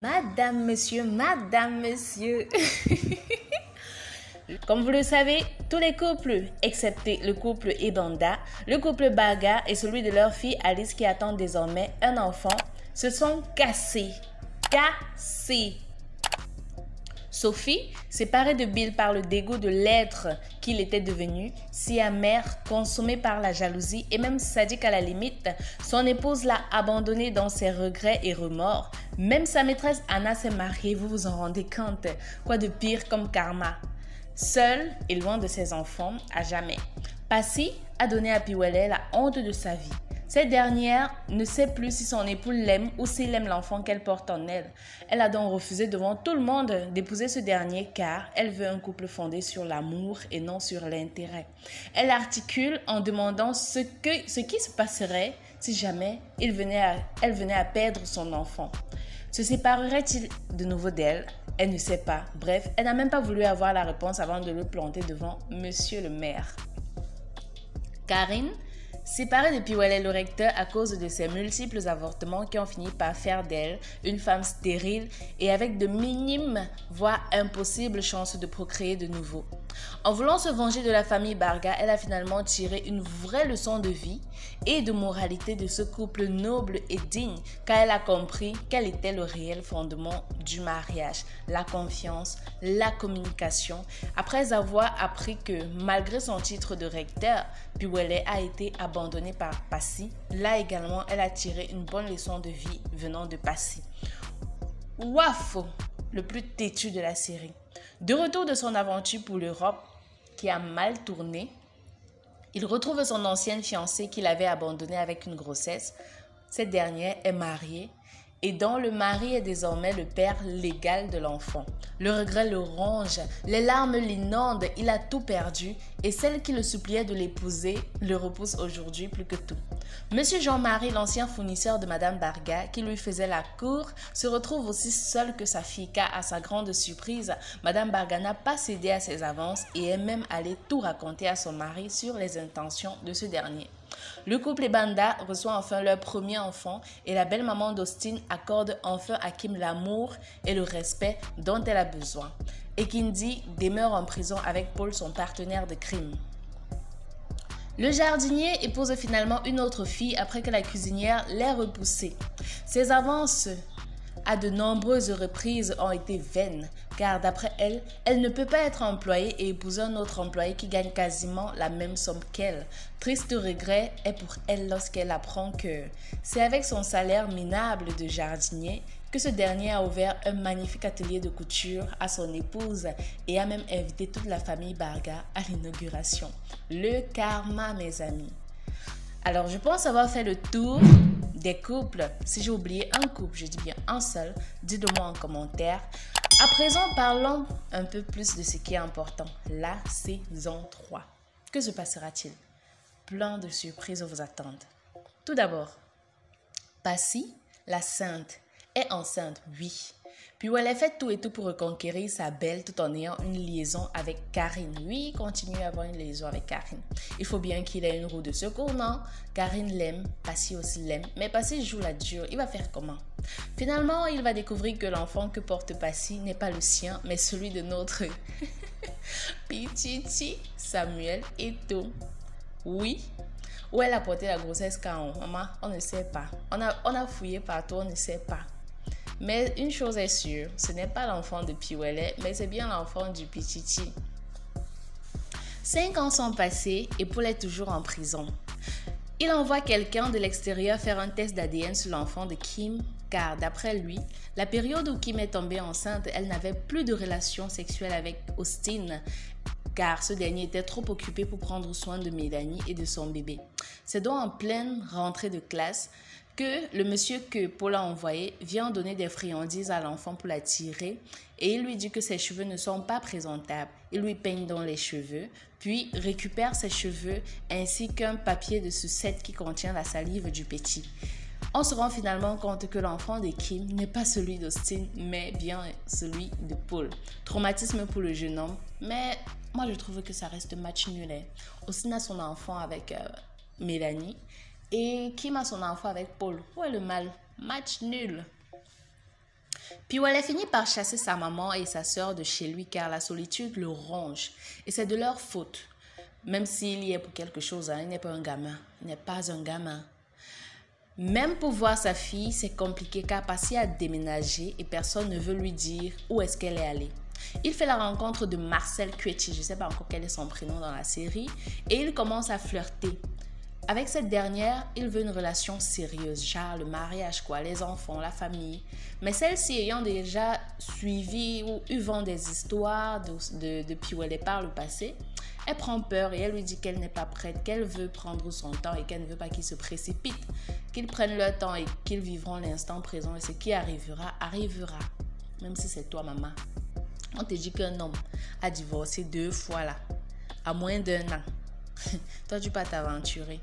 Madame, monsieur. Comme vous le savez, tous les couples, excepté le couple Ebanda, le couple Barga et celui de leur fille Alice qui attend désormais un enfant, se sont cassés. Sophie, séparée de Bill par le dégoût de l'être qu'il était devenu, si amer, consommé par la jalousie et même sadique à la limite, son épouse l'a abandonné dans ses regrets et remords. Même sa maîtresse Anna s'est mariée, vous vous en rendez compte? Quoi de pire comme karma? Seule et loin de ses enfants, à jamais. Passy a donné à Piwele la honte de sa vie. Cette dernière ne sait plus si son époux l'aime ou s'il aime l'enfant qu'elle porte en elle. Elle a donc refusé devant tout le monde d'épouser ce dernier car elle veut un couple fondé sur l'amour et non sur l'intérêt. Elle articule en demandant ce qui se passerait si jamais elle venait à perdre son enfant. Se séparerait-il de nouveau d'elle? Elle ne sait pas. Bref, elle n'a même pas voulu avoir la réponse avant de le planter devant Monsieur le maire. Karine, séparée de Piwele le recteur à cause de ses multiples avortements qui ont fini par faire d'elle une femme stérile et avec de minimes, voire impossibles chances de procréer de nouveau. En voulant se venger de la famille Barga, elle a finalement tiré une vraie leçon de vie et de moralité de ce couple noble et digne car elle a compris quel était le réel fondement du mariage, la confiance, la communication. Après avoir appris que malgré son titre de recteur, Piwele a été abandonnée par Passy, là également elle a tiré une bonne leçon de vie venant de Passy. Wafo, le plus têtu de la série. De retour de son aventure pour l'Europe, qui a mal tourné, il retrouve son ancienne fiancée qu'il avait abandonnée avec une grossesse. Cette dernière est mariée et dont le mari est désormais le père légal de l'enfant. Le regret le ronge, les larmes l'inondent, il a tout perdu et celle qui le suppliait de l'épouser le repousse aujourd'hui plus que tout. Monsieur Jean-Marie, l'ancien fournisseur de Madame Barga, qui lui faisait la cour, se retrouve aussi seul que sa fille car à sa grande surprise, Madame Barga n'a pas cédé à ses avances et est même allée tout raconter à son mari sur les intentions de ce dernier. Le couple Ebanda reçoit enfin leur premier enfant et la belle-maman d'Austin accorde enfin à Kim l'amour et le respect dont elle a besoin. Et Kindi demeure en prison avec Paul, son partenaire de crime. Le jardinier épouse finalement une autre fille après que la cuisinière l'ait repoussée. Ses avances à de nombreuses reprises ont été vaines, car d'après elle, elle ne peut pas être employée et épouser un autre employé qui gagne quasiment la même somme qu'elle. Triste regret est pour elle lorsqu'elle apprend que c'est avec son salaire minable de jardinier que ce dernier a ouvert un magnifique atelier de couture à son épouse et a même invité toute la famille Barga à l'inauguration. Le karma, mes amis. Alors, je pense avoir fait le tour des couples. Si j'ai oublié un couple, je dis bien un seul, dites-le-moi en commentaire. À présent, parlons un peu plus de ce qui est important, la saison 3. Que se passera-t-il? Plein de surprises vous attendent. Tout d'abord, Passy, la sainte, est enceinte, oui. Puis elle a fait tout et tout pour reconquérir sa belle tout en ayant une liaison avec Karine. Oui, il continue à avoir une liaison avec Karine. Il faut bien qu'il ait une roue de secours, non? Karine l'aime, Passy aussi l'aime, mais Passy joue la dure. Il va faire comment? Finalement, il va découvrir que l'enfant que porte Passy n'est pas le sien, mais celui de notre Pichichi Samuel Eto'o. Oui. Où elle a porté la grossesse quand maman, on ne sait pas. On a fouillé partout, on ne sait pas. Mais une chose est sûre, ce n'est pas l'enfant de Piwele, mais c'est bien l'enfant du Pichichi. 5 ans sont passés et Paul est toujours en prison. Il envoie quelqu'un de l'extérieur faire un test d'ADN sur l'enfant de Kim, car d'après lui, la période où Kim est tombée enceinte, elle n'avait plus de relation sexuelle avec Austin, car ce dernier était trop occupé pour prendre soin de Mélanie et de son bébé. C'est donc en pleine rentrée de classe que le monsieur que Paul a envoyé vient donner des friandises à l'enfant pour l'attirer et il lui dit que ses cheveux ne sont pas présentables. Il lui peigne dans les cheveux, puis récupère ses cheveux ainsi qu'un papier de sucette qui contient la salive du petit. On se rend finalement compte que l'enfant de Kim n'est pas celui d'Austin, mais bien celui de Paul. Traumatisme pour le jeune homme, mais moi je trouve que ça reste match nul. Austin a son enfant avec Mélanie et Kim a son enfant avec Paul. Où est le mal? Match nul. Piwele finit par chasser sa maman et sa sœur de chez lui car la solitude le ronge. Et c'est de leur faute. Même s'il y est pour quelque chose, il n'est pas un gamin. Il n'est pas un gamin. Même pour voir sa fille, c'est compliqué car Passy a déménagé et personne ne veut lui dire où est-ce qu'elle est allée. Il fait la rencontre de Marcel Cuetti, je ne sais pas encore quel est son prénom dans la série, et il commence à flirter. Avec cette dernière, il veut une relation sérieuse, genre le mariage, les enfants, la famille. Mais celle-ci ayant déjà suivi ou eu vent des histoires de Piwele par le passé, elle prend peur et elle lui dit qu'elle n'est pas prête, qu'elle veut prendre son temps et qu'elle ne veut pas qu'il se précipite, qu'ils prennent leur temps et qu'ils vivront l'instant présent et ce qui arrivera, arrivera. Même si c'est toi, maman. On te dit qu'un homme a divorcé 2 fois là, à moins d'1 an. Toi, tu peux pas t'aventurer.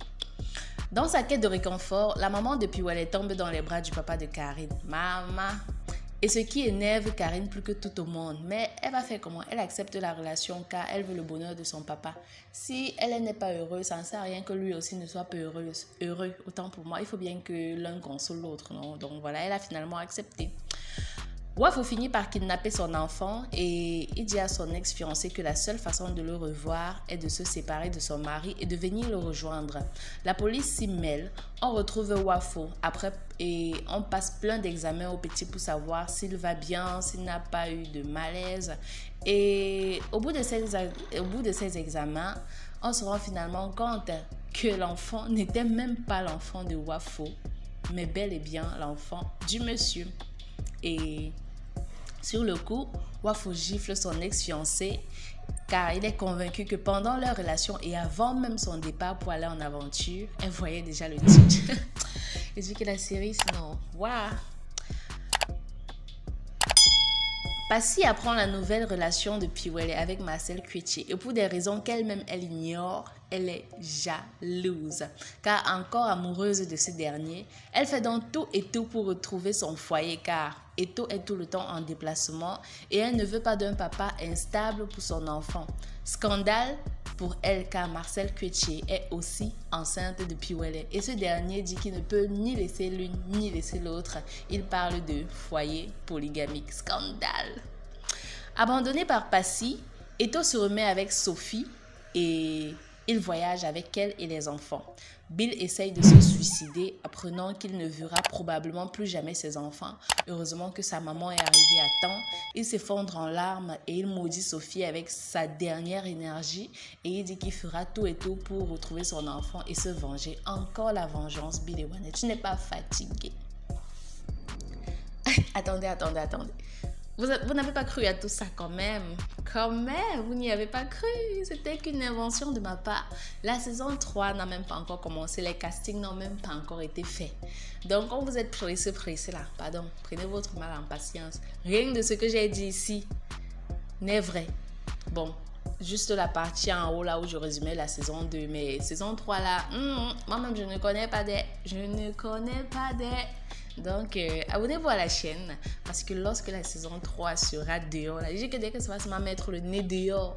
Dans sa quête de réconfort, la maman de Piwele tombe dans les bras du papa de Karine. Maman. Et ce qui énerve Karine plus que tout au monde. Mais elle va faire comment? Elle accepte la relation car elle veut le bonheur de son papa. Si elle n'est pas heureuse, ça ne sert à rien que lui aussi ne soit pas heureux. Autant pour moi, il faut bien que l'un console l'autre, non? Donc voilà, elle a finalement accepté. Wafo finit par kidnapper son enfant et il dit à son ex-fiancé que la seule façon de le revoir est de se séparer de son mari et de venir le rejoindre. La police s'y mêle, on retrouve Wafo après et on passe plein d'examens au petit pour savoir s'il va bien, s'il n'a pas eu de malaise. Et au bout de ces examens, on se rend finalement compte que l'enfant n'était même pas l'enfant de Wafo, mais bel et bien l'enfant du monsieur. Et sur le coup, Wafo gifle son ex-fiancé car il est convaincu que pendant leur relation et avant même son départ pour aller en aventure, elle voyait déjà le titre. Et dit que la série, sinon, waouh! Passy apprend la nouvelle relation de Piwele avec Marcel Cuetti et pour des raisons qu'elle-même elle ignore, elle est jalouse. Car encore amoureuse de ce dernier, elle fait donc tout et tout pour retrouver son foyer car Eto est tout le temps en déplacement et elle ne veut pas d'un papa instable pour son enfant. Scandale pour elle car Marcel Cuetti est aussi enceinte de Piwele et ce dernier dit qu'il ne peut ni laisser l'une ni laisser l'autre. Il parle de foyer polygamique. Scandale. Abandonné par Passy, Eto se remet avec Sophie et il voyage avec elle et les enfants. Bill essaye de se suicider, apprenant qu'il ne verra probablement plus jamais ses enfants. Heureusement que sa maman est arrivée à temps. Il s'effondre en larmes et il maudit Sophie avec sa dernière énergie. Et il dit qu'il fera tout et tout pour retrouver son enfant et se venger. Encore la vengeance, Bill et Wanet. Tu n'es pas fatigué. Attendez. Vous n'avez pas cru à tout ça quand même. Vous n'y avez pas cru. C'était qu'une invention de ma part. La saison 3 n'a même pas encore commencé. Les castings n'ont même pas encore été faits. Donc, quand vous êtes pressé là, pardon, prenez votre mal en patience. Rien de ce que j'ai dit ici n'est vrai. Bon, juste la partie en haut là où je résumais la saison 2. Mais saison 3 là, moi-même je ne connais pas des. Donc, abonnez-vous à la chaîne parce que lorsque la saison 3 sera dehors, là, je dis que dès que ça va se mettre le nez dehors,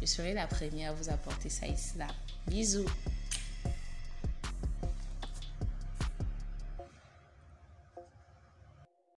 je serai la première à vous apporter ça ici là. Bisous.